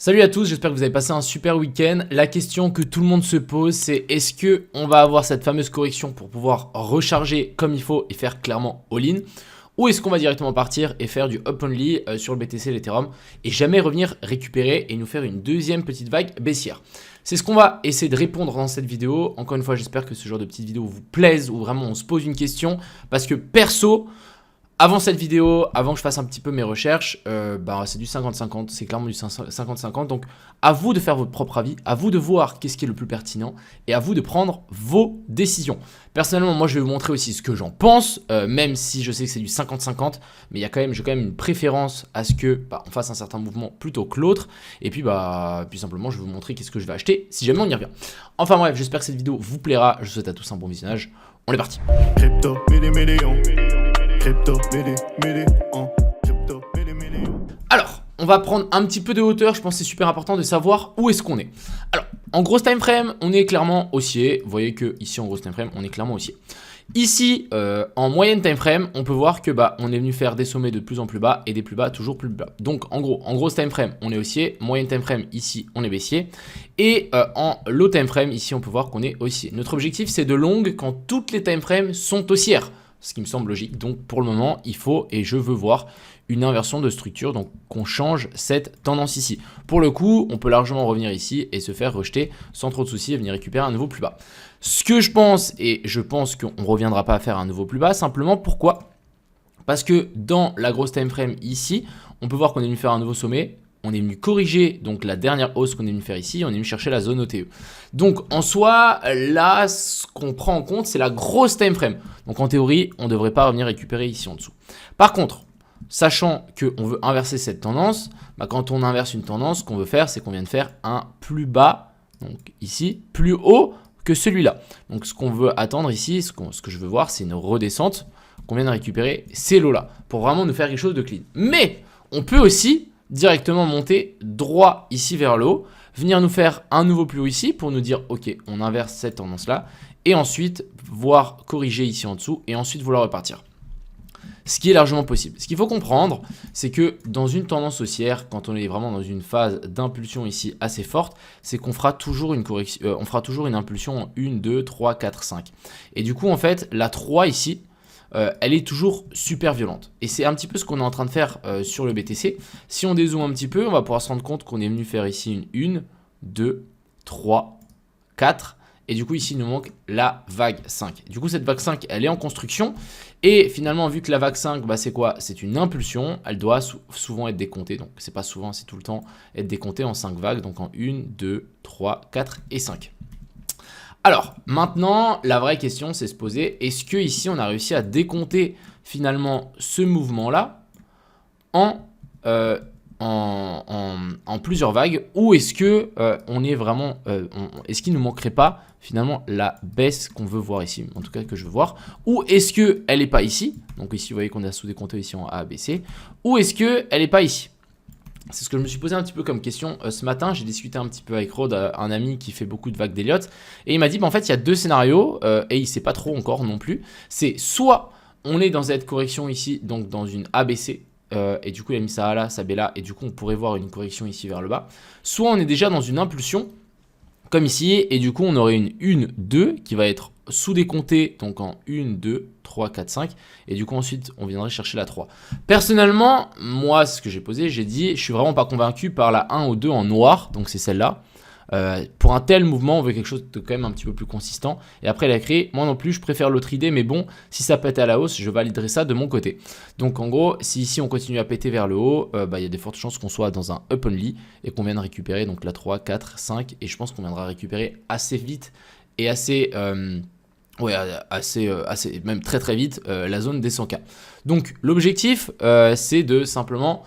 Salut à tous, j'espère que vous avez passé un super week-end. La question que tout le monde se pose, c'est est-ce qu'on va avoir cette fameuse correction pour pouvoir recharger comme il faut et faire clairement all-in, ou est-ce qu'on va directement partir et faire du up-only sur le BTC et l'Ethereum et jamais revenir récupérer et nous faire une deuxième petite vague baissière? C'est ce qu'on va essayer de répondre dans cette vidéo. Encore une fois, j'espère que ce genre de petite vidéo vous plaise, où vraiment on se pose une question, parce que perso, avant cette vidéo, avant que je fasse un petit peu mes recherches, c'est du 50-50, c'est clairement du 50-50. Donc à vous de faire votre propre avis, à vous de voir qu'est-ce qui est le plus pertinent et à vous de prendre vos décisions. Personnellement, moi je vais vous montrer aussi ce que j'en pense, même si je sais que c'est du 50-50, mais j'ai quand même une préférence à ce que on fasse un certain mouvement plutôt que l'autre. Et puis simplement je vais vous montrer qu'est-ce que je vais acheter si jamais on y revient. Enfin bref, j'espère que cette vidéo vous plaira. Je vous souhaite à tous un bon visionnage. On est parti. Crypto, million. Alors, on va prendre un petit peu de hauteur. Je pense que c'est super important de savoir où est-ce qu'on est. Alors, en grosse time frame, on est clairement haussier. Vous voyez que ici en grosse time frame, on est clairement haussier. Ici, en moyenne time frame, on peut voir que on est venu faire des sommets de plus en plus bas et des plus bas toujours plus bas. Donc en gros, en grosse time frame, on est haussier. Moyenne time frame, ici, on est baissier. Et en low time frame, ici, on peut voir qu'on est haussier. Notre objectif, c'est de long quand toutes les time frames sont haussières, ce qui me semble logique. Donc pour le moment, il faut et je veux voir une inversion de structure, donc qu'on change cette tendance ici. Pour le coup, on peut largement revenir ici et se faire rejeter sans trop de soucis et venir récupérer un nouveau plus bas. Ce que je pense, et je pense qu'on ne reviendra pas à faire un nouveau plus bas, simplement pourquoi? Parce que dans la grosse time frame ici, on peut voir qu'on est venu faire un nouveau sommet. On est venu corriger donc la dernière hausse qu'on est venu faire ici, on est venu chercher la zone OTE. Donc en soi, là, ce qu'on prend en compte, c'est la grosse time frame. Donc en théorie, on ne devrait pas revenir récupérer ici en dessous. Par contre, sachant qu'on veut inverser cette tendance, quand on inverse une tendance, ce qu'on veut faire, c'est qu'on vient de faire un plus bas, donc ici, plus haut que celui-là. Donc ce qu'on veut attendre ici, ce que je veux voir, c'est une redescente qu'on vient de récupérer ces lots-là, pour vraiment nous faire quelque chose de clean. Mais on peut aussi directement monter droit ici vers le haut, venir nous faire un nouveau plus haut ici pour nous dire ok, on inverse cette tendance là et ensuite voir corriger ici en dessous et ensuite vouloir repartir. Ce qui est largement possible. Ce qu'il faut comprendre, c'est que dans une tendance haussière, quand on est vraiment dans une phase d'impulsion ici assez forte, c'est qu'on fera toujours une correction, on fera toujours une impulsion en 1, 2, 3, 4, 5. Et du coup en fait la 3 ici, elle est toujours super violente. Et c'est un petit peu ce qu'on est en train de faire sur le BTC. Si on dézoome un petit peu, on va pouvoir se rendre compte qu'on est venu faire ici une 1, 2, 3, 4. Et du coup, ici, il nous manque la vague 5. Du coup, cette vague 5, elle est en construction. Et finalement, vu que la vague 5, c'est quoi? C'est une impulsion. Elle doit souvent être décomptée. Donc, c'est pas souvent, c'est tout le temps être décomptée en 5 vagues. Donc, en 1, 2, 3, 4 et 5. Alors, maintenant, la vraie question, c'est se poser, est-ce que ici, on a réussi à décompter finalement ce mouvement-là en plusieurs vagues, ou est-ce que on est vraiment, est-ce qu'il ne nous manquerait pas finalement la baisse qu'on veut voir ici, en tout cas que je veux voir, ou est-ce qu'elle n'est pas ici? Donc ici, vous voyez qu'on a sous-décompté ici en A, B, C, ou est-ce qu'elle n'est pas ici? C'est ce que je me suis posé un petit peu comme question ce matin. J'ai discuté un petit peu avec Rod, un ami qui fait beaucoup de vagues d'Elliott. Et il m'a dit, en fait, il y a deux scénarios et il ne sait pas trop encore non plus. C'est soit on est dans cette correction ici, donc dans une ABC. Et du coup, il a mis ça A là, ça B là. Et du coup, on pourrait voir une correction ici vers le bas. Soit on est déjà dans une impulsion, comme ici. Et du coup, on aurait une 1, 2 qui va être sous-décomptée, donc en 1, 2, 3, 4, 5. Et du coup, ensuite, on viendrait chercher la 3. Personnellement, moi, ce que j'ai posé, j'ai dit, je suis vraiment pas convaincu par la 1 ou 2 en noir. Donc, c'est celle-là. Pour un tel mouvement, on veut quelque chose de quand même un petit peu plus consistant. Et après, la créer, moi non plus, je préfère l'autre idée. Mais bon, si ça pète à la hausse, je validerai ça de mon côté. Donc, en gros, si ici, on continue à péter vers le haut, il y a des fortes chances qu'on soit dans un up only et qu'on vienne récupérer donc la 3, 4, 5. Et je pense qu'on viendra récupérer assez vite et assez... même très très vite la zone des 100K. Donc l'objectif c'est de simplement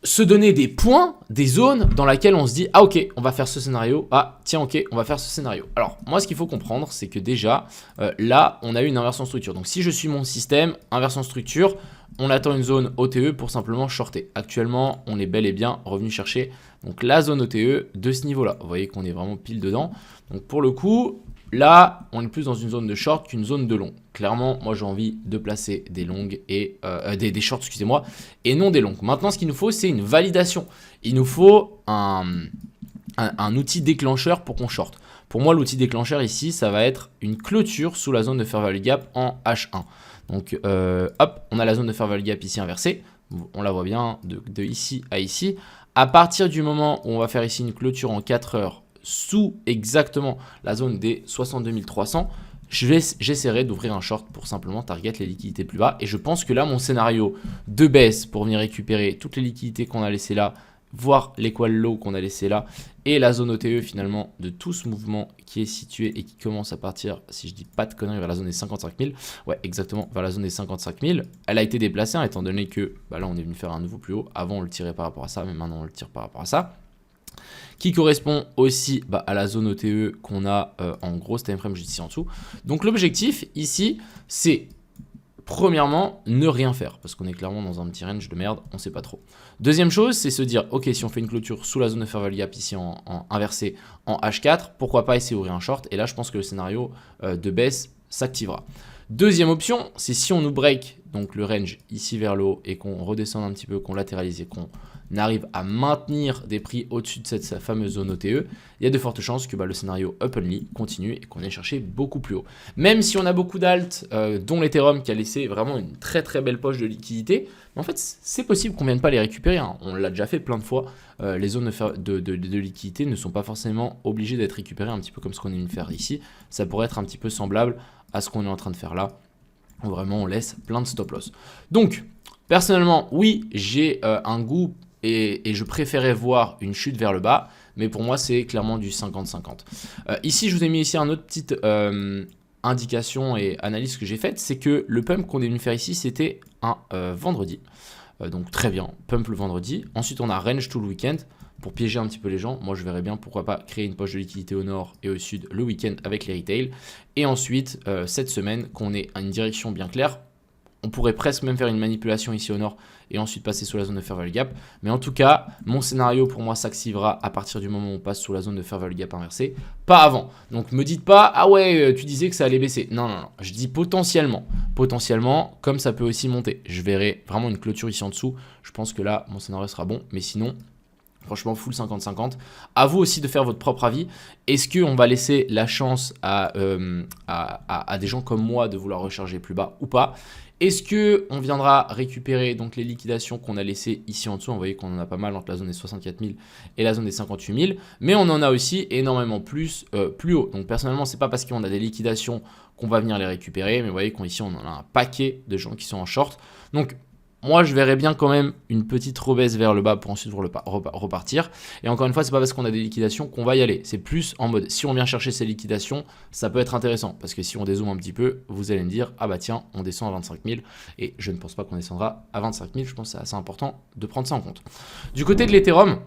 se donner des points, des zones dans lesquelles on se dit ah ok on va faire ce scénario, ah tiens ok on va faire ce scénario. Alors moi ce qu'il faut comprendre c'est que déjà là on a eu une inversion structure. Donc si je suis mon système, inversion structure, on attend une zone OTE pour simplement shorter. Actuellement on est bel et bien revenu chercher donc la zone OTE de ce niveau là. Vous voyez qu'on est vraiment pile dedans. Donc pour le coup là, on est plus dans une zone de short qu'une zone de long. Clairement, moi j'ai envie de placer des longues et des shorts, excusez-moi, et non des longues. Maintenant, ce qu'il nous faut, c'est une validation. Il nous faut un outil déclencheur pour qu'on short. Pour moi, l'outil déclencheur ici, ça va être une clôture sous la zone de fair value gap en H1. Donc, hop, on a la zone de fair value gap ici inversée. On la voit bien de ici à ici. À partir du moment où on va faire ici une clôture en 4 heures sous exactement la zone des 62 300, j'essaierai d'ouvrir un short pour simplement target les liquidités plus bas. Et je pense que là, mon scénario de baisse pour venir récupérer toutes les liquidités qu'on a laissées là, voir l'équal low qu'on a laissé là, et la zone OTE finalement de tout ce mouvement qui est situé et qui commence à partir, si je dis pas de conneries, vers la zone des 55 000. Ouais, exactement, vers la zone des 55 000. Elle a été déplacée, hein, étant donné que là, on est venu faire un nouveau plus haut. Avant, on le tirait par rapport à ça, mais maintenant, on le tire par rapport à ça. Qui correspond aussi à la zone OTE qu'on a en gros time frame juste ici en dessous. Donc, l'objectif ici, c'est premièrement, ne rien faire, parce qu'on est clairement dans un petit range de merde, on sait pas trop. Deuxième chose, c'est se dire, ok, si on fait une clôture sous la zone de fair value gap ici en inversé en H4, pourquoi pas essayer d'ouvrir un short? Et là, je pense que le scénario de baisse s'activera. Deuxième option, c'est si on nous break donc le range ici vers le haut et qu'on redescend un petit peu, qu'on latéralise et qu'on arrive à maintenir des prix au-dessus de cette fameuse zone OTE, il y a de fortes chances que le scénario up only continue et qu'on ait cherché beaucoup plus haut. Même si on a beaucoup d'alt, dont l'Ethereum qui a laissé vraiment une très très belle poche de liquidité, mais en fait c'est possible qu'on ne vienne pas les récupérer, hein. On l'a déjà fait plein de fois, les zones de liquidité ne sont pas forcément obligées d'être récupérées, un petit peu comme ce qu'on est venu faire ici, ça pourrait être un petit peu semblable à ce qu'on est en train de faire là, où vraiment on laisse plein de stop loss. Donc personnellement oui, j'ai un goût et je préférais voir une chute vers le bas, mais pour moi c'est clairement du 50-50. Ici je vous ai mis ici une autre petite indication et analyse que j'ai faite, c'est que le pump qu'on est venu faire ici c'était un vendredi, donc très bien, pump le vendredi. Ensuite on a range tout le week-end pour piéger un petit peu les gens. Moi je verrais bien pourquoi pas créer une poche de liquidité au nord et au sud le week-end avec les retail, et ensuite cette semaine qu'on ait une direction bien claire. On pourrait presque même faire une manipulation ici au nord et ensuite passer sous la zone de fair value gap. Mais en tout cas, mon scénario pour moi s'activera à partir du moment où on passe sous la zone de fair value gap inversée, pas avant. Donc me dites pas, ah ouais, tu disais que ça allait baisser. Non, non, non, je dis potentiellement. Potentiellement, comme ça peut aussi monter. Je verrai vraiment une clôture ici en dessous. Je pense que là, mon scénario sera bon. Mais sinon, franchement, full 50-50. À vous aussi de faire votre propre avis. Est-ce qu'on va laisser la chance à des gens comme moi de vouloir recharger plus bas ou pas? Est-ce qu'on viendra récupérer donc les liquidations qu'on a laissées ici en dessous? Vous voyez qu'on en a pas mal entre la zone des 64 000 et la zone des 58 000. Mais on en a aussi énormément plus haut. Donc personnellement, c'est pas parce qu'on a des liquidations qu'on va venir les récupérer. Mais vous voyez qu'ici, on en a un paquet de gens qui sont en short. Donc moi, je verrais bien quand même une petite rebaisse vers le bas pour ensuite repartir. Et encore une fois, c'est pas parce qu'on a des liquidations qu'on va y aller. C'est plus en mode, si on vient chercher ces liquidations, ça peut être intéressant. Parce que si on dézoome un petit peu, vous allez me dire, ah bah tiens, on descend à 25 000. Et je ne pense pas qu'on descendra à 25 000. Je pense que c'est assez important de prendre ça en compte. Du côté de l'Ethereum,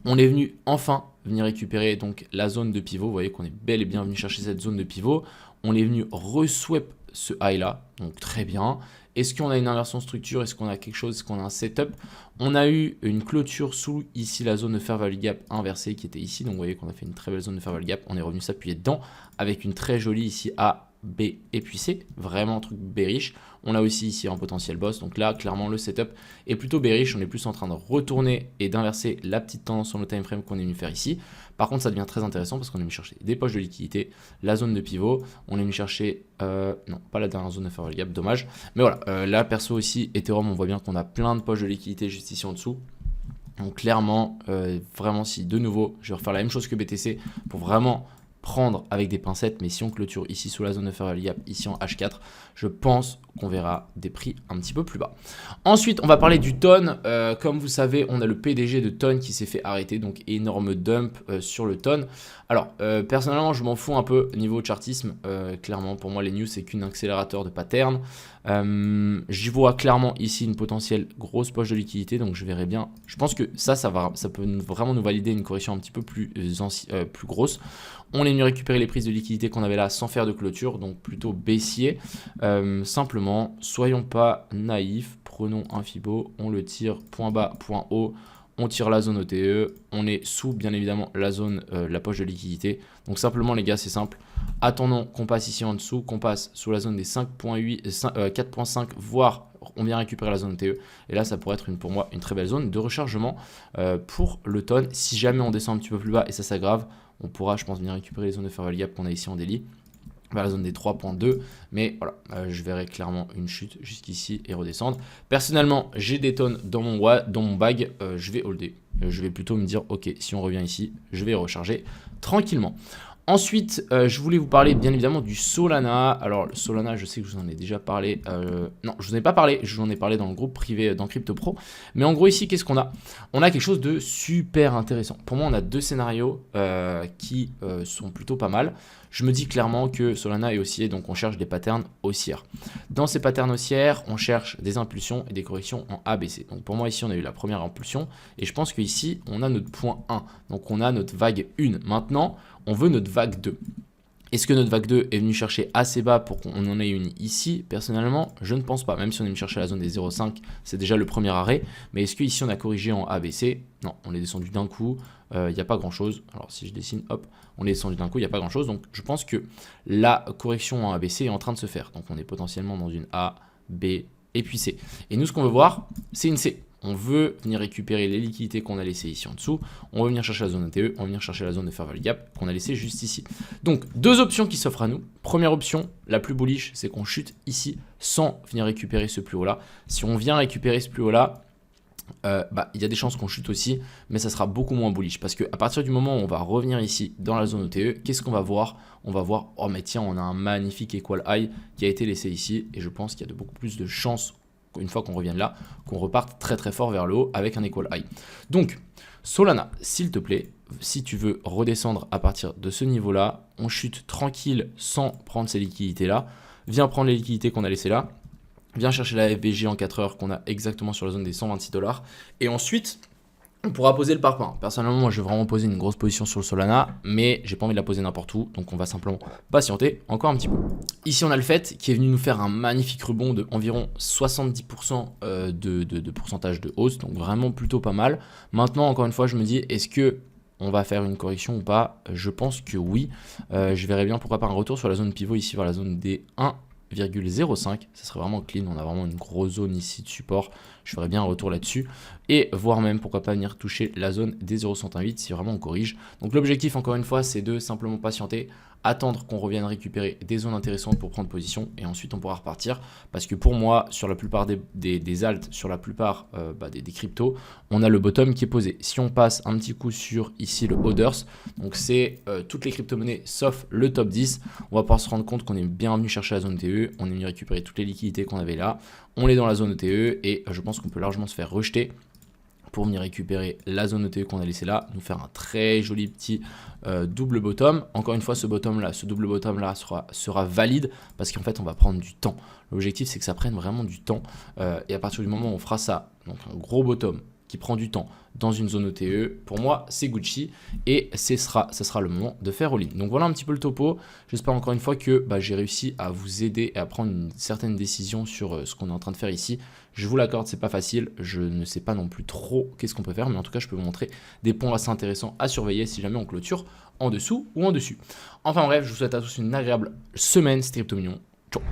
on est venu enfin venir récupérer donc la zone de pivot. Vous voyez qu'on est bel et bien venu chercher cette zone de pivot. On est venu reswap ce high là, donc très bien. Est-ce qu'on a une inversion structure? Est-ce qu'on a quelque chose? Est-ce qu'on a un setup? On a eu une clôture sous ici la zone de fair value gap inversée qui était ici. Donc vous voyez qu'on a fait une très belle zone de fair value gap. On est revenu s'appuyer dedans avec une très jolie ici A, B et puis C. Vraiment un truc bearish. On a aussi ici un potentiel boss. Donc là, clairement, le setup est plutôt bearish. On est plus en train de retourner et d'inverser la petite tendance sur le time frame qu'on est venu faire ici. Par contre, ça devient très intéressant parce qu'on est venu chercher des poches de liquidité, la zone de pivot. On est venu chercher, non, pas la dernière zone de fair value gap, dommage. Mais voilà, là, perso aussi, Ethereum, on voit bien qu'on a plein de poches de liquidité juste ici en dessous. Donc clairement, vraiment, si de nouveau, je vais refaire la même chose que BTC pour vraiment prendre avec des pincettes, mais si on clôture ici sous la zone de fair value gap, ici en H4, je pense qu'on verra des prix un petit peu plus bas. Ensuite, on va parler du TON. Comme vous savez, on a le PDG de TON qui s'est fait arrêter, donc énorme dump sur le TON. Alors, personnellement, je m'en fous un peu niveau chartisme. Clairement, pour moi, les news, c'est qu'un accélérateur de pattern. J'y vois clairement ici une potentielle grosse poche de liquidité, donc je verrai bien. Je pense que ça peut vraiment nous valider une correction un petit peu plus grosse. On est venu récupérer les prises de liquidité qu'on avait là sans faire de clôture, donc plutôt baissier. Simplement, soyons pas naïfs, prenons un Fibo, on le tire point bas, point haut. on tire la zone OTE, on est sous bien évidemment la zone, la poche de liquidité. Donc simplement les gars, c'est simple. Attendons qu'on passe ici en dessous, qu'on passe sous la zone des 5.8, 4.5, voire on vient récupérer la zone OTE. Et là, ça pourrait être pour moi une très belle zone de rechargement pour l'automne. Si jamais on descend un petit peu plus bas et ça s'aggrave, on pourra, je pense, venir récupérer les zones de fair value gap qu'on a ici en daily, vers la zone des 3.2, mais voilà, je verrai clairement une chute jusqu'ici et redescendre. Personnellement, j'ai des tonnes dans mon bag, je vais holder. Je vais plutôt me dire, ok, si on revient ici, je vais recharger tranquillement. Ensuite, je voulais vous parler bien évidemment du Solana. Alors, le Solana, je sais que je vous en ai déjà parlé. Non, je vous en ai pas parlé. Je vous en ai parlé dans le groupe privé dans Crypto Pro. Mais en gros, ici, qu'est-ce qu'on a? On a quelque chose de super intéressant. Pour moi, on a deux scénarios qui sont plutôt pas mal. Je me dis clairement que Solana est haussier, donc on cherche des patterns haussières. Dans ces patterns haussières, on cherche des impulsions et des corrections en ABC. Donc pour moi, ici, on a eu la première impulsion. Et je pense qu'ici, on a notre point 1. Donc on a notre vague 1. Maintenant, on veut notre vague 2. Est-ce que notre vague 2 est venue chercher assez bas pour qu'on en ait une ici? Personnellement, je ne pense pas. Même si on est venu chercher la zone des 0,5, c'est déjà le premier arrêt. Mais est-ce qu'ici, on a corrigé en ABC? Non, on est descendu d'un coup. Il n'y a pas grand-chose. Alors, si je dessine, hop, on est descendu d'un coup, il n'y a pas grand-chose. Donc, je pense que la correction en ABC est en train de se faire. Donc, on est potentiellement dans une A, B et puis C. Et nous, ce qu'on veut voir, c'est une C. On veut venir récupérer les liquidités qu'on a laissées ici en dessous. On veut venir chercher la zone ATE. On va venir chercher la zone de fair value gap qu'on a laissée juste ici. Donc, deux options qui s'offrent à nous. Première option, la plus bullish, c'est qu'on chute ici sans venir récupérer ce plus haut-là. Si on vient récupérer ce plus haut-là, il y a des chances qu'on chute aussi, mais ça sera beaucoup moins bullish parce qu'à partir du moment où on va revenir ici dans la zone OTE, qu'est-ce qu'on va voir? On va voir, oh mais tiens, on a un magnifique equal high qui a été laissé ici et je pense qu'il y a beaucoup plus de chances, une fois qu'on revienne là, qu'on reparte très très fort vers le haut avec un equal high. Donc Solana, s'il te plaît, si tu veux redescendre à partir de ce niveau-là, on chute tranquille sans prendre ces liquidités-là, viens prendre les liquidités qu'on a laissées là. Viens chercher la FBG en 4 heures qu'on a exactement sur la zone des 126 $. Et ensuite, on pourra poser le parpaing. Personnellement, moi, je vais vraiment poser une grosse position sur le Solana, mais j'ai pas envie de la poser n'importe où. Donc, on va simplement patienter encore un petit peu. Ici, on a le FED qui est venu nous faire un magnifique rebond de environ 70% de pourcentage de hausse. Donc, vraiment plutôt pas mal. Maintenant, encore une fois, je me dis, est-ce que on va faire une correction ou pas? Je pense que oui. Je verrai bien pourquoi pas un retour sur la zone pivot ici vers la zone des 1,05, ça serait vraiment clean, on a vraiment une grosse zone ici de support, je ferais bien un retour là-dessus, et voire même pourquoi pas venir toucher la zone des 0,108 si vraiment on corrige. Donc l'objectif encore une fois c'est de simplement patienter, attendre qu'on revienne récupérer des zones intéressantes pour prendre position et ensuite on pourra repartir, parce que pour moi sur la plupart des alts, sur la plupart des cryptos, on a le bottom qui est posé. Si on passe un petit coup sur ici le Others, donc c'est toutes les crypto-monnaies sauf le top 10, on va pouvoir se rendre compte qu'on est bien venu chercher la zone TE, on est venu récupérer toutes les liquidités qu'on avait là, on est dans la zone TE et je pense qu'on peut largement se faire rejeter pour venir récupérer la zone ETE qu'on a laissée là, nous faire un très joli petit double bottom. Encore une fois, ce double bottom là sera valide parce qu'en fait on va prendre du temps. L'objectif c'est que ça prenne vraiment du temps et à partir du moment où on fera ça, donc un gros bottom qui prend du temps dans une zone OTE, pour moi c'est Gucci et ce sera le moment de faire all-in. Donc voilà un petit peu le topo, j'espère encore une fois que j'ai réussi à vous aider et à prendre une certaine décision sur ce qu'on est en train de faire ici. Je vous l'accorde, c'est pas facile, je ne sais pas non plus trop qu'est-ce qu'on peut faire, mais en tout cas je peux vous montrer des points assez intéressants à surveiller si jamais on clôture en dessous ou en dessus. Enfin bref, je vous souhaite à tous une agréable semaine, c'était Crypto Mignon, ciao.